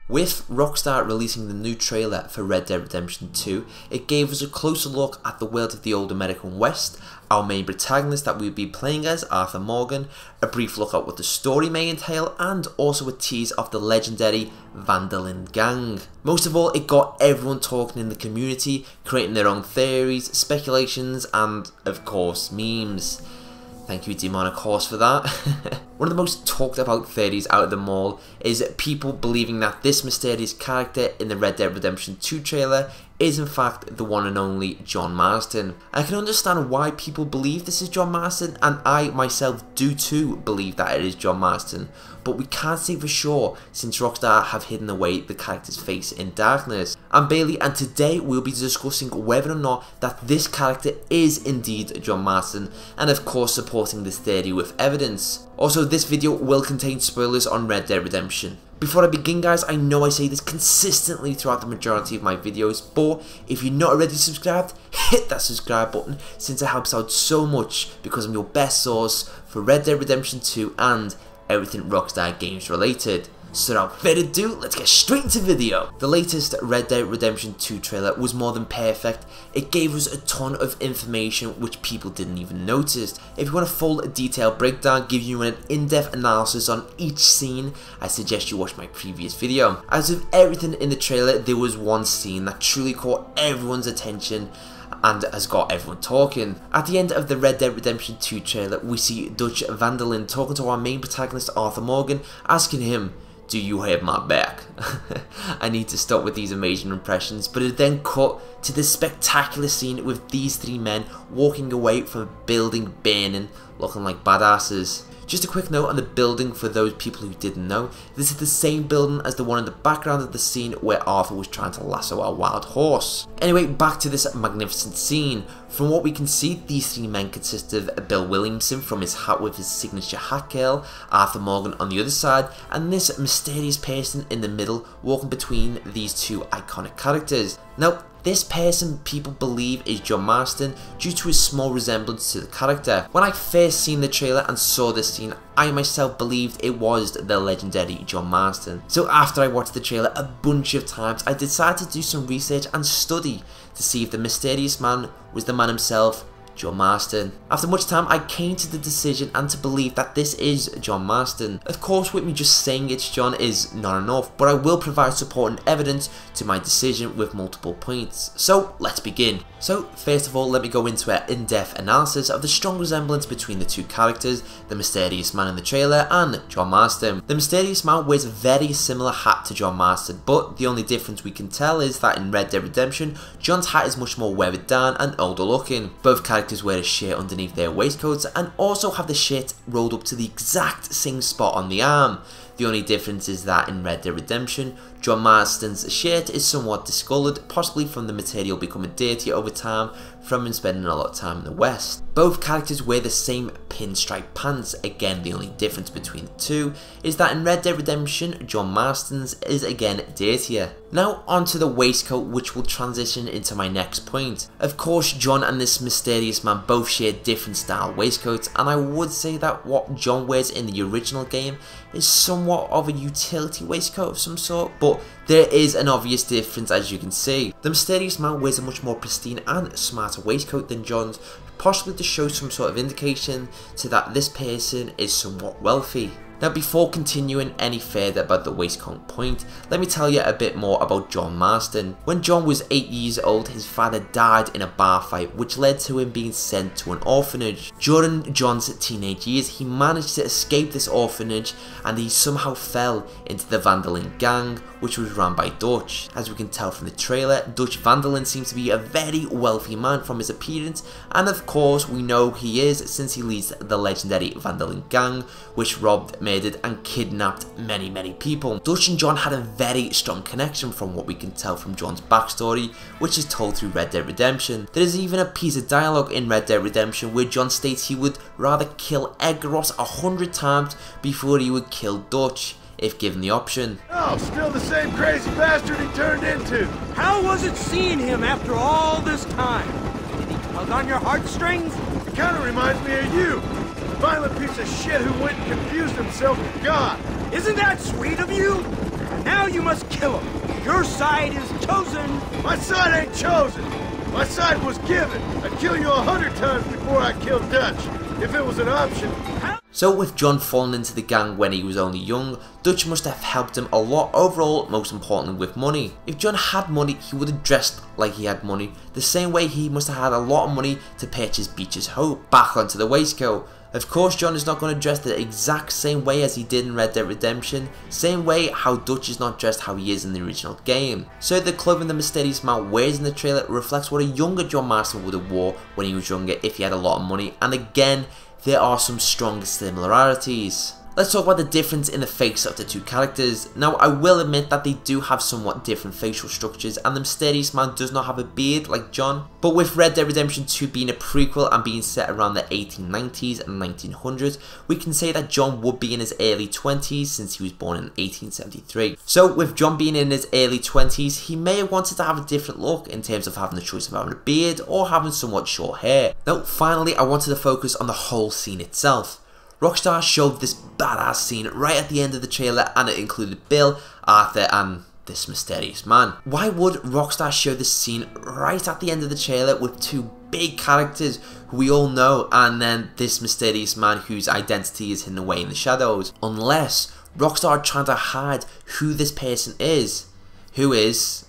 With Rockstar releasing the new trailer for Red Dead Redemption 2, it gave us a closer look at the world of the old American West, our main protagonist that we'll be playing as, Arthur Morgan, a brief look at what the story may entail, and also a tease of the legendary Van der Linde gang. Most of all, it got everyone talking in the community, creating their own theories, speculations, and of course, memes. Thank you, Demonic Horse, for that. One of the most talked about theories out of them all is people believing that this mysterious character in the Red Dead Redemption 2 trailer is in fact the one and only John Marston. I can understand why people believe this is John Marston, and I myself do too believe that it is John Marston, but we can't say for sure since Rockstar have hidden away the character's face in darkness. I'm Bailey, and today we'll be discussing whether or not that this character is indeed John Marston, and of course supporting this theory with evidence. Also, this video will contain spoilers on Red Dead Redemption. Before I begin, guys, I know I say this consistently throughout the majority of my videos, but if you're not already subscribed, hit that subscribe button since it helps out so much, because I'm your best source for Red Dead Redemption 2 and everything Rockstar games related. So without further ado, let's get straight into the video. The latest Red Dead Redemption 2 trailer was more than perfect. It gave us a ton of information which people didn't even notice. If you want a full detailed breakdown, giving you an in-depth analysis on each scene, I suggest you watch my previous video. As with everything in the trailer, there was one scene that truly caught everyone's attention and has got everyone talking. At the end of the Red Dead Redemption 2 trailer, we see Dutch Van der Linde talking to our main protagonist Arthur Morgan, asking him, "Do you have my back?" I need to stop with these amazing impressions, but it then cut to this spectacular scene with these three men walking away from a building burning, looking like badasses. Just a quick note on the building for those people who didn't know, this is the same building as the one in the background of the scene where Arthur was trying to lasso a wild horse. Anyway, back to this magnificent scene. From what we can see, these three men consist of Bill Williamson from his hat with his signature hat curl, Arthur Morgan on the other side, and this mysterious person in the middle walking between these two iconic characters. Now, this person people believe is John Marston due to his small resemblance to the character. When I first seen the trailer and saw this scene, I myself believed it was the legendary John Marston. So after I watched the trailer a bunch of times, I decided to do some research and study to see if the mysterious man was the man himself, John Marston. After much time, I came to the decision and to believe that this is John Marston. Of course, with me just saying it's John is not enough, but I will provide support and evidence to my decision with multiple points. So let's begin. So first of all, let me go into an in-depth analysis of the strong resemblance between the two characters, the mysterious man in the trailer and John Marston. The mysterious man wears a very similar hat to John Marston, but the only difference we can tell is that in Red Dead Redemption, John's hat is much more weathered down and older looking. Both characters wear a shirt underneath their waistcoats and also have the shirt rolled up to the exact same spot on the arm. The only difference is that in Red Dead Redemption, John Marston's shirt is somewhat discoloured, possibly from the material becoming dirty over time from him spending a lot of time in the West. Both characters wear the same pinstripe pants. Again, the only difference between the two is that in Red Dead Redemption, John Marston's is again dirtier. Now onto the waistcoat, which will transition into my next point. Of course, John and this mysterious man both share different style waistcoats, and I would say that what John wears in the original game is somewhat of a utility waistcoat of some sort, but there is an obvious difference as you can see. The mysterious man wears a much more pristine and smarter waistcoat than John's, possibly to show some sort of indication to that this person is somewhat wealthy. Now before continuing any further about the waistcoat point, let me tell you a bit more about John Marston. When John was 8 years old, his father died in a bar fight, which led to him being sent to an orphanage. During John's teenage years, he managed to escape this orphanage and he somehow fell into the Van der Linde gang, which was run by Dutch. As we can tell from the trailer, Dutch Van der Linde seems to be a very wealthy man from his appearance, and of course we know he is since he leads the legendary Van der Linde gang, which robbed, murdered and kidnapped many people. Dutch and John had a very strong connection from what we can tell from John's backstory, which is told through Red Dead Redemption. There is even a piece of dialogue in Red Dead Redemption where John states he would rather kill Edgar Ross 100 times before he would kill Dutch, if given the option. Oh, still the same crazy bastard he turned into. How was it seeing him after all this time? Did he tug on your heartstrings? It kind of reminds me of you. A violent piece of shit who went and confused himself with God. Isn't that sweet of you? Now Now you must kill him. Your side is chosen. My side ain't chosen. My side was given. I'd kill you 100 times before I killed Dutch, if it was an option. So with John falling into the gang when he was only young, Dutch must have helped him a lot overall, most importantly with money. If John had money, he would have dressed like he had money, the same way he must have had a lot of money to purchase Beach's Hope back onto the waistcoat. Of course, John is not going to dress the exact same way as he did in Red Dead Redemption, same way how Dutch is not dressed how he is in the original game. So the clothing the mysterious man wears in the trailer reflects what a younger John Marston would have wore when he was younger if he had a lot of money, and again, there are some strong similarities. Let's talk about the difference in the face of the two characters. Now, I will admit that they do have somewhat different facial structures, and the mysterious man does not have a beard like John. But with Red Dead Redemption 2 being a prequel and being set around the 1890s and 1900s, we can say that John would be in his early 20s since he was born in 1873. So with John being in his early 20s, he may have wanted to have a different look in terms of having the choice of having a beard or having somewhat short hair. Now, finally, I wanted to focus on the whole scene itself. Rockstar showed this badass scene right at the end of the trailer, and it included Bill, Arthur and this mysterious man. Why would Rockstar show this scene right at the end of the trailer with two big characters who we all know and then this mysterious man whose identity is hidden away in the shadows? Unless Rockstar are trying to hide who this person is, who is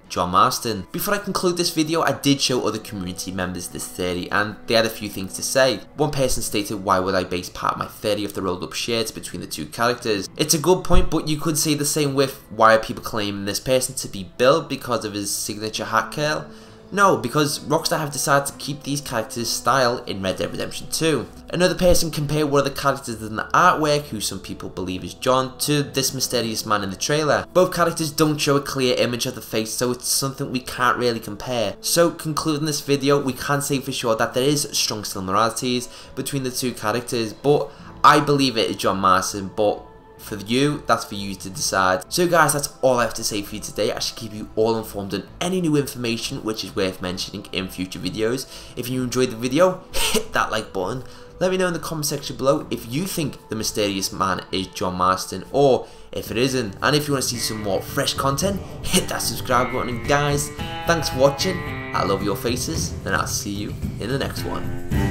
John Marston. Before I conclude this video, I did show other community members this theory and they had a few things to say. One person stated, why would I base part of my theory of the rolled up shirts between the two characters? It's a good point, but you could say the same with, why are people claiming this person to be Bill because of his signature hat curl? No, because Rockstar have decided to keep these characters' style in Red Dead Redemption 2. Another person compared one of the characters in the artwork, who some people believe is John, to this mysterious man in the trailer. Both characters don't show a clear image of the face, so it's something we can't really compare. So concluding this video, we can say for sure that there is strong similarities between the two characters, but I believe it is John Marston, but for you, that's for you to decide. So guys, that's all I have to say for you today. I should keep you all informed on any new information which is worth mentioning in future videos. If you enjoyed the video, hit that like button. Let me know in the comment section below if you think the mysterious man is John Marston or if it isn't. And if you want to see some more fresh content, hit that subscribe button. And guys, thanks for watching. I love your faces and I'll see you in the next one.